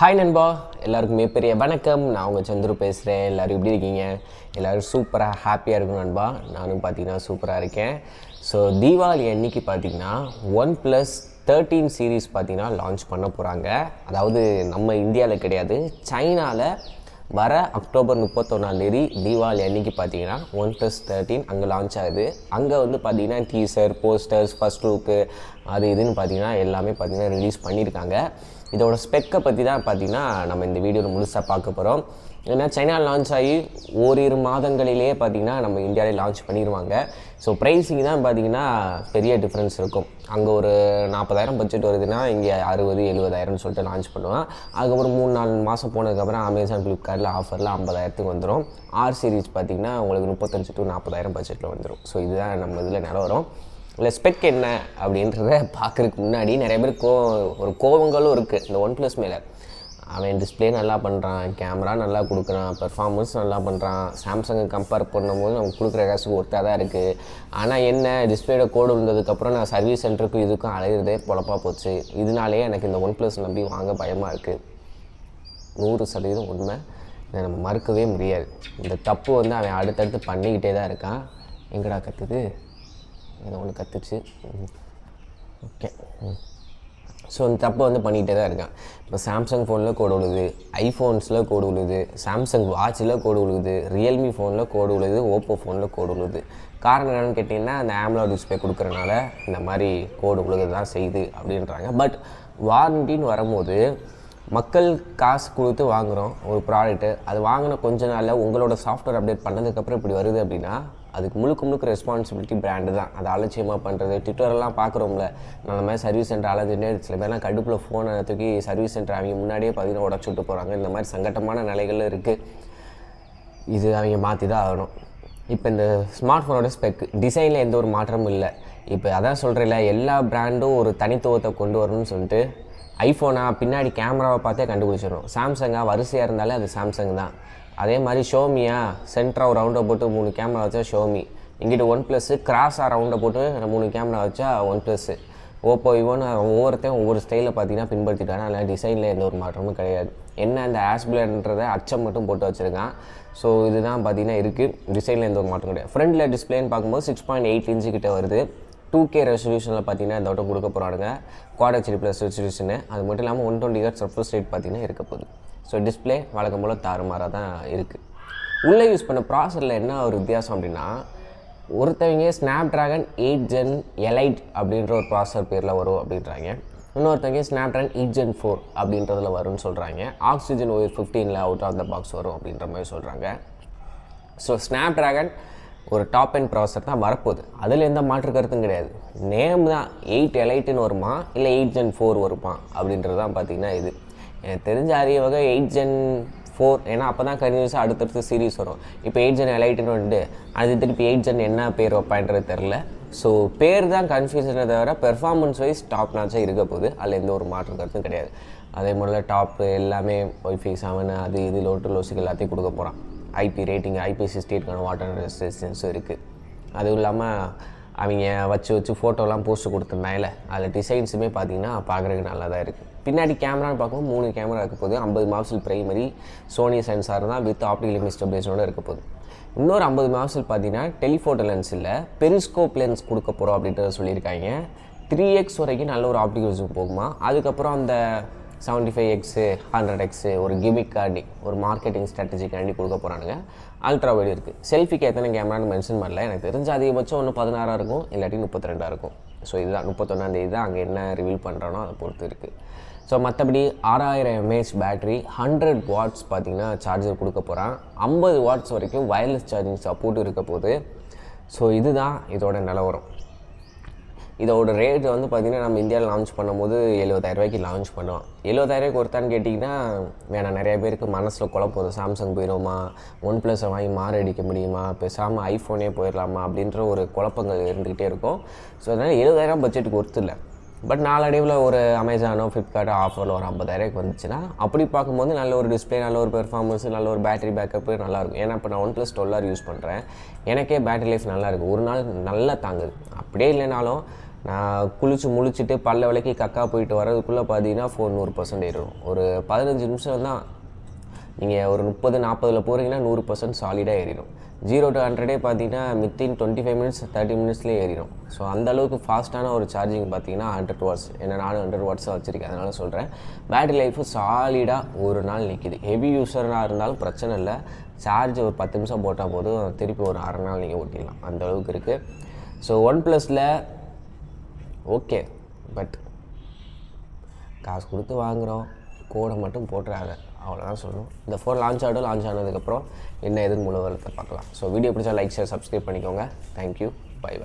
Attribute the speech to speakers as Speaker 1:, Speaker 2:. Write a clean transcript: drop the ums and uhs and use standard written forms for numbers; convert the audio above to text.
Speaker 1: Hi நண்பா, எல்லாருக்கும் மிகப்பெரிய வணக்கம். நான் உங்கள் சந்துரு பேசுகிறேன். எல்லோரும் எப்படி இருக்கீங்க? எல்லோரும் சூப்பராக ஹாப்பியாக இருக்கும் நண்பா. நானும் பார்த்தீங்கன்னா சூப்பராக இருக்கேன். ஸோ தீபாவளி அன்னைக்கு பார்த்தீங்கன்னா OnePlus 13 சீரீஸ் பார்த்தீங்கன்னா லான்ச் பண்ண போகிறாங்க. அதாவது நம்ம இந்தியாவில் கிடையாது, சைனாவில் வர அக்டோபர் 31 தீபாவளி அன்னைக்கு பார்த்தீங்கன்னா OnePlus 13 அங்கே லான்ச் ஆகுது. அங்கே வந்து பார்த்தீங்கன்னா டீசர், போஸ்டர்ஸ், ஃபர்ஸ்ட் லுக்கு அது இதுன்னு பார்த்தீங்கன்னா எல்லாமே பார்த்தீங்கன்னா ரிலீஸ் பண்ணியிருக்காங்க. இதோட ஸ்பெக்கை பற்றி தான் பார்த்தீங்கன்னா நம்ம இந்த வீடியோவில் முழுசாக பார்க்க போகிறோம். ஏன்னா சைனா லான்ச் ஆகி ஓரிரு மாதங்களிலேயே பார்த்தீங்கன்னா நம்ம இந்தியாவிலே லான்ச் பண்ணிடுவாங்க. ஸோ ப்ரைஸிங் தான் பார்த்தீங்கன்னா பெரிய டிஃப்ரென்ஸ் இருக்கும். அங்கே ஒரு 40,000 பட்ஜெட் வருதுன்னா இங்கே 60-70,000 சொல்லிட்டு லான்ச் பண்ணுவான். அதுக்கப்புறம் 3-4 மாதம் போனதுக்கப்புறம் அமேசான், ஃப்ளிப்கார்ட்டில் ஆஃபரில் 50,000 வந்துடும். ஆர் சீரிஸ் பார்த்திங்கன்னா உங்களுக்கு 35,000-40,000 பட்ஜெட்டில் வந்துடும். ஸோ இதுதான் நம்ம இதில் நிலவரம். இல்லை ஸ்பெக் என்ன அப்படின்றத பார்க்குறதுக்கு முன்னாடி நிறைய பேர் ஒரு கோவங்களும் இருக்குது இந்த OnePlus மேலே. அவன் டிஸ்பிளே நல்லா பண்ணுறான், கேமரா நல்லா கொடுக்குறான், பெர்ஃபார்மன்ஸ் நல்லா பண்ணுறான், சாம்சங்கை கம்பேர் பண்ணும்போது நமக்கு கொடுக்குற காசுக்கு ஒர்த்தாக தான் இருக்குது. ஆனால் என்ன டிஸ்பிளேயோட கோடு விழுந்ததுக்கப்புறம் நான் சர்வீஸ் சென்டருக்கும் இதுக்கும் அலையிறதே பொழப்பாக போச்சு. இதனாலே எனக்கு இந்த OnePlus நம்பி வாங்க பயமாக இருக்குது. 100% உண்மை, இதை நம்ம மறுக்கவே முடியாது. இந்த தப்பு வந்து அவன் அடுத்தடுத்து பண்ணிக்கிட்டே தான் இருக்கான். எங்கடா கற்றுது? ஏதோ ஒன்று கற்றுச்சு. ஓகே. ஸோ இந்த தப்பை வந்து பண்ணிகிட்டே தான் இருக்கான். இப்போ சாம்சங் ஃபோனில் கோடு விழுது, ஐஃபோன்ஸில் கோடு விழுது, சாம்சங் வாட்சில் கோடு விழுது, ரியல்மி ஃபோனில் கோடு விழுது, ஓப்போ ஃபோனில் கோடு விழுது. காரணம் என்னென்னு கேட்டிங்கன்னா அந்த AMOLED டிஸ்பிளே கொடுக்குறனால இந்த மாதிரி கோடு விழுது தான் செய்யுது அப்படின்றாங்க. பட் வாரண்டின்னு வரும்போது மக்கள் காசு கொடுத்து வாங்குகிறோம் ஒரு ப்ராடக்ட்டு, அது வாங்கின கொஞ்ச நாளில் உங்களோட சாஃப்ட்வேர் அப்டேட் பண்ணதுக்கப்புறம் இப்படி வருது அப்படின்னா அதுக்கு முழுக்க ரெஸ்பான்சிபிலிட்டி பிராண்டு தான். அதை அலட்சியமாக பண்ணுறது. ட்விட்டரெல்லாம் பார்க்குறோம்ல, நான் அந்த மாதிரி சர்வீஸ் சென்டர் அலைஞ்சுட்டே சில பேர்லாம் கடுப்பில் ஃபோனை தூக்கி சர்வீஸ் சென்டர் அவங்க முன்னாடியே பார்த்தீங்கன்னா உடச்சு விட்டு போகிறாங்க. இந்த மாதிரி சங்கட்டமான நிலைகள் இருக்குது. இது அவங்க மாற்றி தான் ஆகணும். இப்போ இந்த ஸ்மார்ட் ஃபோனோட ஸ்பெக் டிசைனில் எந்த ஒரு மாற்றமும் இல்லை. இப்போ அதான் சொல்கிறேன்ல, எல்லா பிராண்டும் ஒரு தனித்துவத்தை கொண்டு வரணும்னு சொல்லிட்டு ஐஃபோனா பின்னாடி கேமராவை பார்த்தே கண்டுபிடிச்சிடணும். சாம்சங்காக வரிசையாக இருந்தாலே அது சாம்சங் தான். அதே மாதிரி ஷோமியா சென்டராக ஒரு ரவுண்டை போட்டு 3 கேமரா வச்சா ஷோமி, இங்கிட்ட OnePlus கிராஸாக ரவுண்டை போட்டு 3 கேமரா வச்சா OnePlus. ஓப்போ இவன் ஒவ்வொருத்தையும் ஒவ்வொரு ஸ்டைலில் பார்த்தீங்கன்னா பின்பற்றிட்டாங்க. அதனால் டிசைனில் எந்த ஒரு மாற்றமும் கிடையாது. என்ன அந்த ஆஸ்பிளேன்றதை அச்சம் மட்டும் போட்டு வச்சுருக்கான். ஸோ இதுதான் பார்த்தீங்கன்னா இருக்குது. டிசைனில் எந்த ஒரு மாற்றம் கிடையாது. ஃப்ரண்டில் டிஸ்பிளேன்னு பார்க்கும்போது 6.8 இன்ச்சு கிட்ட வருது. 2K ரெசல்யூஷனில் பார்த்தீங்கன்னா இந்த வட்டம் கொடுக்க போகிறாங்க. Quad HD+ resolution. அது மட்டும் இல்லாமல் 120 Hz ரெஃப்ரெஷ் ரேட் பார்த்தீங்கன்னா இருக்க போகுது. ஸோ டிஸ்பிளே வழக்கம் போல் தாறுமாறாக தான் இருக்குது. உள்ளே யூஸ் பண்ண ப்ராசரில் என்ன ஒரு வித்தியாசம் அப்படின்னா, ஒருத்தவங்க Snapdragon 8 Gen Elite அப்படின்ற ஒரு ப்ராசர் பேரில் வரும் அப்படின்றாங்க. இன்னொருத்தவங்க Snapdragon 8 Gen 4 அப்படின்றதில் வரும்னு சொல்கிறாங்க. Oxygen OS 15 out of the box வரும் அப்படின்ற மாதிரி சொல்கிறாங்க. ஸோ Snapdragon ஒரு டாப் எண்ட் ப்ராசர் தான் வரப்போகுது. அதில் எந்த மாற்று கருத்தும் கிடையாது. நேம் தான் 8 Eliteன்னு வருமா இல்லை 8 Gen 4 வருமா அப்படின்றது தான் பார்த்திங்கன்னா இது. எனக்கு தெரிஞ்ச அரிய வகை 8 Gen 4, ஏன்னா அப்போ தான் கண்டினியூஸாக அடுத்தடுத்து சீரீஸ் வரும். இப்போ 8 Gen Eliteன்னு வந்துட்டு அது திருப்பி 8 Gen என்ன பேர் வைப்பான்றது தெரில. ஸோ பேர் தான் கன்ஃபியூஷனை தவிர பெர்ஃபார்மன்ஸ் வைஸ் டாப் நாச்சாக இருக்க போகுது. அதில் எந்த ஒரு மாற்று கருத்தும் கிடையாது. அதே மாதிரி டாப்பு எல்லாமே Wi-Fi 7 அது இது லோட்டு லோஸுக்கு எல்லாத்தையும் கொடுக்க போகிறான். ஐபி ரேட்டிங் IP68 வாட்டர் ரெசிஸ்டன்ஸும் இருக்குது. அதுவும் இல்லாமல் அவங்க வச்சு ஃபோட்டோலாம் போஸ்ட் கொடுத்துருந்தாங்கல்ல, அதில் டிசைன்ஸுமே பார்த்திங்கன்னா பார்க்குறதுக்கு நல்லா தான் இருக்குது. பின்னாடி கேமரான்னு பார்க்கும்போது 3 கேமரா இருக்க போகுது. 50 மெகாபிக்சல் பிரைமரி சோனி சென்சார் தான் வித் ஆப்டிகல் இமேஜ் ஸ்டெபிலைசரோடு இருக்க போகுது. இன்னொரு 50 மெகாபிக்சல் பார்த்தீங்கன்னா டெலிஃபோட்டோ லென்ஸ் இல்லை, பெரிஸ்கோப் லென்ஸ் கொடுக்க போகிறோம் அப்படின்றத சொல்லியிருக்காங்க. 3x வரைக்கும் நல்ல ஒரு ஆப்டிகல் ஜூம் போகுமா. அதுக்கப்புறம் அந்த 75x 100x ஒரு கிமிக்காண்டி ஒரு மார்க்கெட்டிங் ஸ்ட்ராட்டஜிக்காண்டி கொடுக்க போகிறானுங்க. அல்ட்ரா வைடு இருக்குது. செல்ஃபிக்கு எத்தனை கேமரான்னு மென்ஷன் பண்ணல. எனக்கு தெரிஞ்ச அதிகபட்சம் ஒன்று 16 இருக்கும், இல்லாட்டி 32 இருக்கும். ஸோ இதுதான் 31 தான் அங்கே என்ன ரிவீல் பண்ணுறானோ அதை பொறுத்து இருக்குது. ஸோ மற்றபடி 6000 mAh பேட்ரி, 100 வாட்ஸ் பார்த்திங்கன்னா சார்ஜர் கொடுக்க போகிறான். 50 வாட்ஸ் வரைக்கும் வயர்லெஸ் சார்ஜிங் சப்போர்ட் இருக்க போகுது. ஸோ இதுதான் இதோட நிலவரம். இதோட ரேட் வந்து பார்த்திங்கன்னா நம்ம இந்தியாவில் லான்ச் பண்ணும்போது 70,000 ரூபாய்க்கு லான்ச் பண்ணுவோம். 70,000 ரூபாய்க்கு ஒருத்தான்னு கேட்டிங்கன்னா வேணாம். நிறைய பேருக்கு மனசில் குழப்பம். சாம்சங் போயிடுவோமா, OnePlus வாங்கி மாறடிக்க முடியுமா, பேசாமல் ஐஃபோனே போயிடலாமா அப்படின்ற ஒரு குழப்பங்கள் இருந்துக்கிட்டே இருக்கும். ஸோ அதனால் 70,000 பட்ஜெட்டுக்கு ஒர்த்து இல்லை. பட் நாளடைவில் ஒரு அமேசானோ ஃப்ளிப்கார்ட்டோ ஆஃபரில் ஒரு 50,000 வந்துச்சுன்னா அப்படி பார்க்கும்போது நல்ல ஒரு டிஸ்பிளே, நல்ல ஒரு பெர்ஃபார்மன்ஸ், நல்ல ஒரு பேட்டரி பேக்கப்பு நல்லாயிருக்கும். ஏன்னா இப்போ நான் OnePlus 12 யூஸ் பண்ணுறேன். எனக்கே பேட்டரி லைஃப் நல்லாயிருக்கு. ஒரு நாள் நல்லா தாங்குது. அப்படியே இல்லைனாலும் நான் குளிச்சு முழிச்சிட்டு பல்ல விளக்கி கக்கா போயிட்டு வரதுக்குள்ளே பார்த்தீங்கன்னா ஃபோன் 100% ஏறிடும். ஒரு 15 நிமிஷம் தான். நீங்கள் ஒரு 30-40ல் போகிறீங்கன்னா 100% சாலிடாக ஏறிடும். 0 to 100 பார்த்தீங்கன்னா வித்தின் 25 மினிட்ஸ் 30 மினிட்ஸ்லேயே ஏறிடும். ஸோ அந்தளவுக்கு ஃபாஸ்ட்டான ஒரு சார்ஜிங் பார்த்தீங்கன்னா 100 வாட்ஸ். ஏன்னா நானும் 100 வாட்ஸாக வச்சுருக்கேன், அதனால் சொல்கிறேன். பேட்டரி லைஃபு சாலிடாக ஒரு நாள் நிற்கிது. ஹெவி யூஸராக இருந்தாலும் பிரச்சனை இல்லை. சார்ஜ் ஒரு 10 நிமிஷம் போட்டால் போதும், திருப்பி ஒரு அரை நாள் நீங்கள் ஓட்டிடலாம், அந்தளவுக்கு இருக்குது. ஸோ OnePlusல ஓகே, பட் காசு கொடுத்து வாங்குகிறோம், கோடை மட்டும் போட்டுறாங்க, அவ்வளோதான் சொல்லணும். இந்த ஃபோன் லான்ச் ஆனதுக்கப்புறம் என்ன எதுன்னு முழு விவரத்தை பார்க்கலாம். ஸோ வீடியோ பிடிச்சா லைக், ஷேர், சப்ஸ்கிரைப் பண்ணிக்கோங்க. Thank you, by.